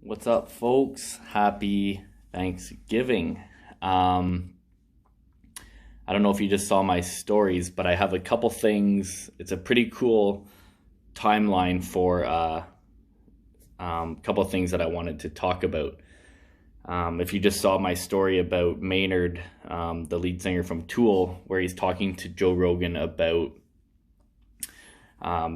What's up, folks? Happy Thanksgiving. Um, I don't know if you just saw my stories, but I have a couple things. It's a pretty cool timeline for a couple things that I wanted to talk about. If you just saw my story about Maynard, the lead singer from Tool, where he's talking to Joe Rogan about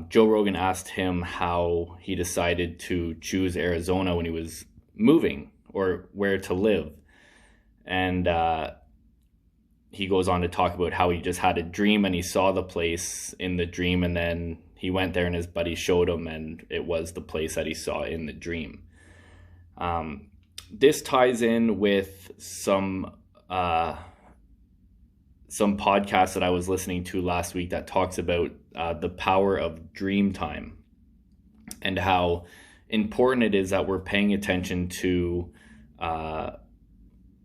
Joe Rogan asked him how he decided to choose Arizona when he was moving or where to live. And he goes on to talk about how he just had a dream and he saw the place in the dream, and then he went there and his buddy showed him, and it was the place that he saw in the dream. This ties in with some podcast that I was listening to last week that talks about the power of dream time and how important it is that we're paying attention to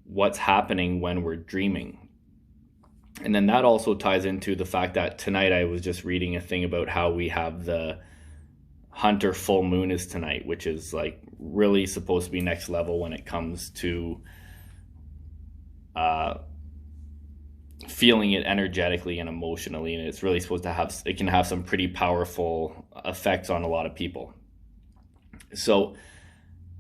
what's happening when we're dreaming. And then that also ties into the fact that tonight I was just reading a thing about how we have the Hunter full moon is tonight, which is like really supposed to be next level when it comes to feeling it energetically and emotionally, and it's really supposed to have, it can have some pretty powerful effects on a lot of people. So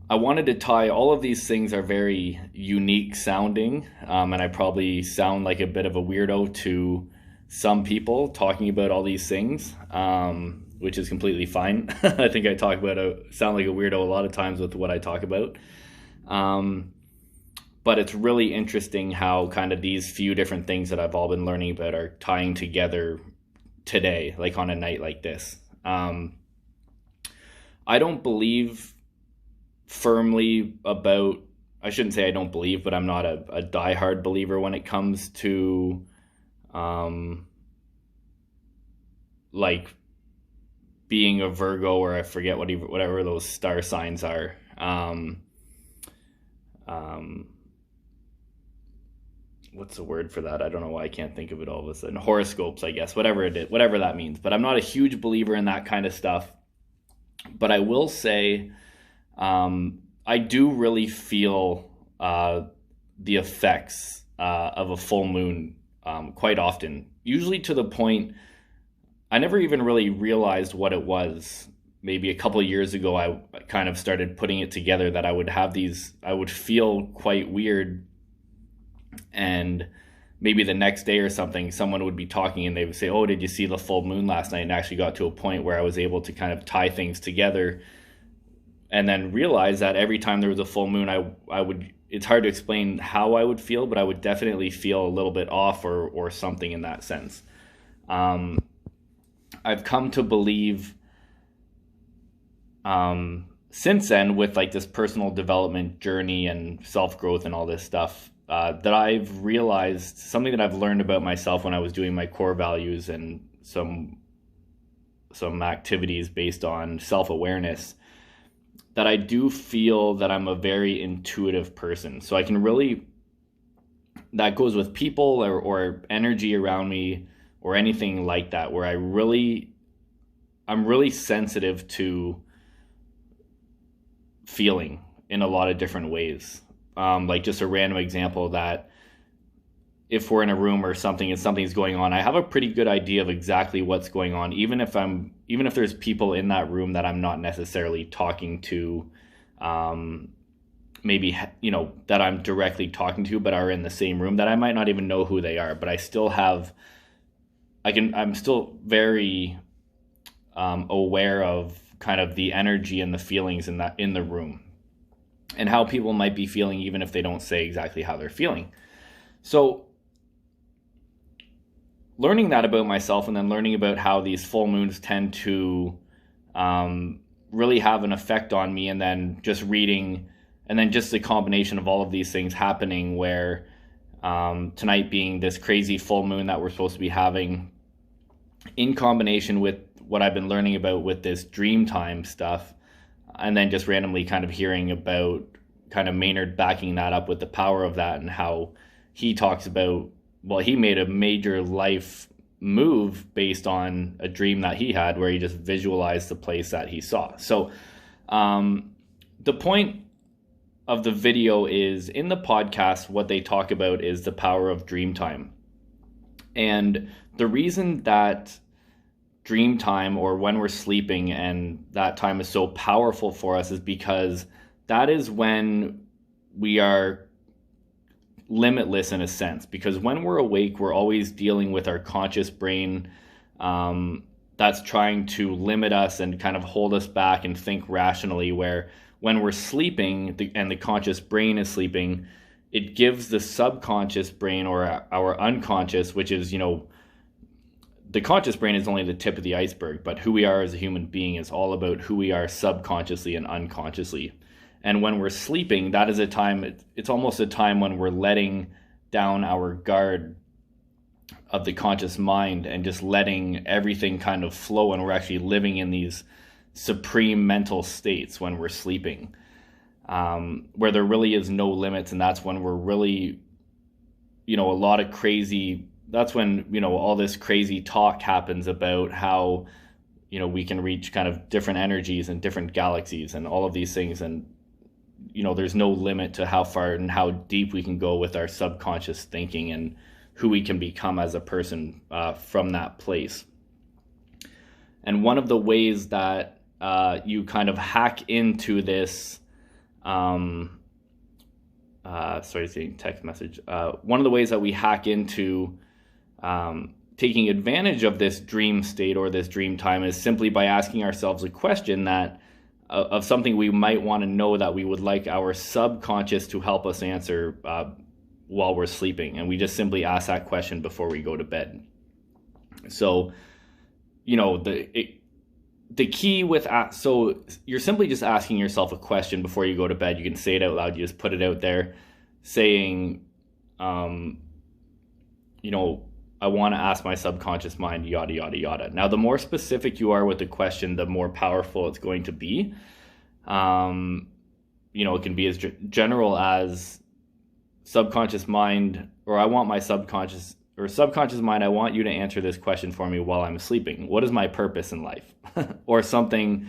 I wanted to tie all of these things are very unique sounding, and I probably sound like a bit of a weirdo to some people talking about all these things, which is completely fine. I think I sound like a weirdo a lot of times with what I talk about. But it's really interesting how kind of these few different things that I've all been learning about are tying together today, like on a night like this. I don't believe firmly about, I shouldn't say I don't believe, but I'm not a diehard believer when it comes to like being a Virgo, or I forget whatever those star signs are. What's the word for that? I don't know why I can't think of it all of a sudden. Horoscopes, I guess, whatever it is, whatever that means. But I'm not a huge believer in that kind of stuff. But I will say, I do really feel the effects of a full moon quite often. Usually to the point, I never even really realized what it was. Maybe a couple of years ago, I kind of started putting it together that I would feel quite weird, and maybe the next day or something, someone would be talking and they would say, "Oh, did you see the full moon last night?" And actually got to a point where I was able to kind of tie things together and then realize that every time there was a full moon, I would, it's hard to explain how I would feel, but I would definitely feel a little bit off or something in that sense. I've come to believe since then, with like this personal development journey and self-growth and all this stuff, that I've realized something that I've learned about myself when I was doing my core values and some activities based on self-awareness, that I do feel that I'm a very intuitive person. So I can really, that goes with people or energy around me or anything like that, where I'm really sensitive to feeling in a lot of different ways. Like just a random example, that if we're in a room or something and something's going on, I have a pretty good idea of exactly what's going on, even if there's people in that room that I'm not necessarily talking to, maybe, that I'm directly talking to, but are in the same room, that I might not even know who they are, but I'm still very aware of kind of the energy and the feelings in the room, and how people might be feeling, even if they don't say exactly how they're feeling. So learning that about myself, and then learning about how these full moons tend to really have an effect on me, and then just reading, and then just the combination of all of these things happening, where tonight being this crazy full moon that we're supposed to be having, in combination with what I've been learning about with this dream time stuff, and then just randomly kind of hearing about kind of Maynard backing that up with the power of that, and how he talks about, well, he made a major life move based on a dream that he had, where he just visualized the place that he saw. So the point of the video is, in the podcast, what they talk about is the power of dream time. And the reason that dream time, or when we're sleeping, and that time is so powerful for us, is because that is when we are limitless in a sense. Because when we're awake, we're always dealing with our conscious brain that's trying to limit us and kind of hold us back and think rationally, where when we're sleeping and the conscious brain is sleeping, it gives the subconscious brain, or our unconscious, which is, the conscious brain is only the tip of the iceberg, but who we are as a human being is all about who we are subconsciously and unconsciously. And when we're sleeping, that is a time, it's almost a time when we're letting down our guard of the conscious mind and just letting everything kind of flow, and we're actually living in these supreme mental states when we're sleeping, where there really is no limits. And that's when we're really, that's when, all this crazy talk happens about how, we can reach kind of different energies and different galaxies and all of these things. And, there's no limit to how far and how deep we can go with our subconscious thinking and who we can become as a person from that place. And one of the ways that you kind of hack into this, seeing text message. One of the ways that we hack into taking advantage of this dream state or this dream time is simply by asking ourselves a question that of something we might want to know that we would like our subconscious to help us answer while we're sleeping. And we just simply ask that question before we go to bed. So, the key with, so you're simply just asking yourself a question before you go to bed. You can say it out loud. You just put it out there saying, I want to ask my subconscious mind, yada, yada, yada. Now, the more specific you are with the question, the more powerful it's going to be. It can be as general as subconscious mind, or I want my subconscious mind, I want you to answer this question for me while I'm sleeping. What is my purpose in life? Or something,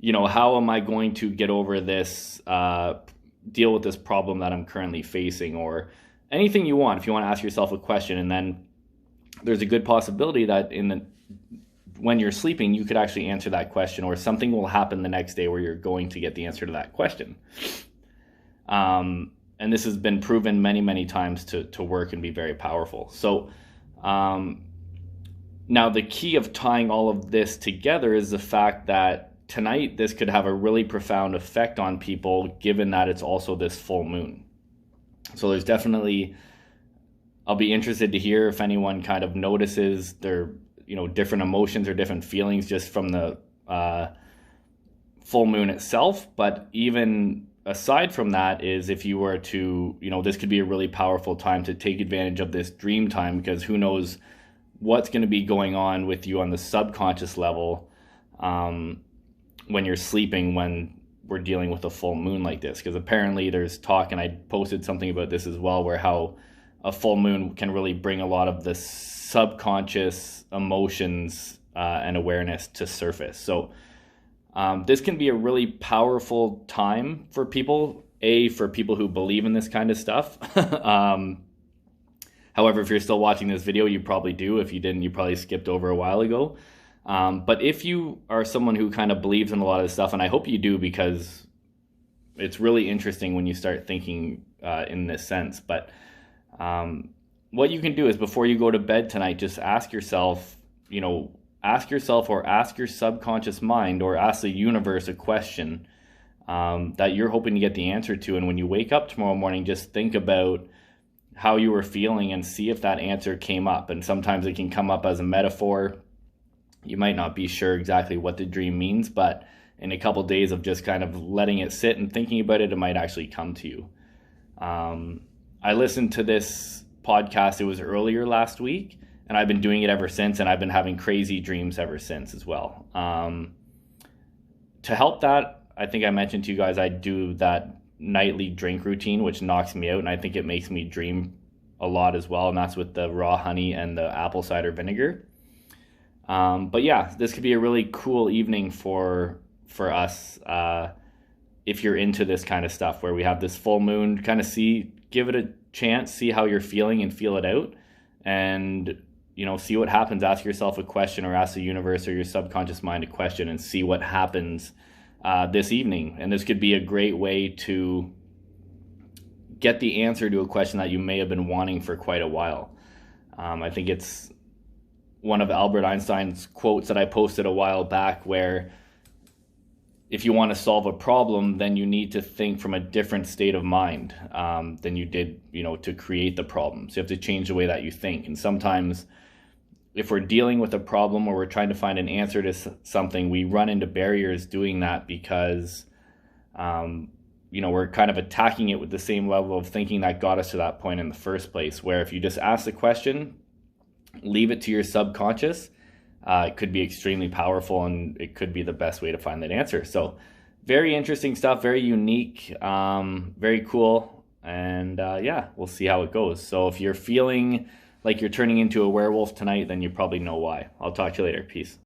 how am I going to get over this, deal with this problem that I'm currently facing, or anything you want. If you want to ask yourself a question, and then there's a good possibility that when you're sleeping, you could actually answer that question, or something will happen the next day where you're going to get the answer to that question. And this has been proven many, many times to work and be very powerful. So now the key of tying all of this together is the fact that tonight this could have a really profound effect on people, given that it's also this full moon. So there's definitely, I'll be interested to hear if anyone kind of notices their, different emotions or different feelings just from the full moon itself. But even aside from that, is if you were to, this could be a really powerful time to take advantage of this dream time, because who knows what's going to be going on with you on the subconscious level when you're sleeping, when we're dealing with a full moon like this. Because apparently there's talk, and I posted something about this as well, where how a full moon can really bring a lot of the subconscious emotions and awareness to surface. So this can be a really powerful time for people, for people who believe in this kind of stuff. However, if you're still watching this video, you probably do. If you didn't, you probably skipped over a while ago. But if you are someone who kind of believes in a lot of this stuff, and I hope you do, because it's really interesting when you start thinking in this sense. But what you can do is, before you go to bed tonight, just ask yourself, or ask your subconscious mind, or ask the universe a question that you're hoping to get the answer to. And when you wake up tomorrow morning, just think about how you were feeling and see if that answer came up. And sometimes it can come up as a metaphor. You might not be sure exactly what the dream means, but in a couple of days of just kind of letting it sit and thinking about it, it might actually come to you. I listened to this podcast, it was earlier last week, and I've been doing it ever since, and I've been having crazy dreams ever since as well. To help that, I think I mentioned to you guys, I do that nightly drink routine, which knocks me out, and I think it makes me dream a lot as well, and that's with the raw honey and the apple cider vinegar. But yeah, this could be a really cool evening for us if you're into this kind of stuff where we have this full moon, kind of give it a chance, see how you're feeling and feel it out. And, see what happens. Ask yourself a question, or ask the universe or your subconscious mind a question, and see what happens this evening. And this could be a great way to get the answer to a question that you may have been wanting for quite a while. I think it's one of Albert Einstein's quotes that I posted a while back, where if you want to solve a problem, then you need to think from a different state of mind than you did, to create the problem. So you have to change the way that you think. And sometimes if we're dealing with a problem or we're trying to find an answer to something, we run into barriers doing that because, we're kind of attacking it with the same level of thinking that got us to that point in the first place, where if you just ask the question, leave it to your subconscious, it could be extremely powerful, and it could be the best way to find that answer. So very interesting stuff, very unique, very cool. And we'll see how it goes. So if you're feeling like you're turning into a werewolf tonight, then you probably know why. I'll talk to you later. Peace.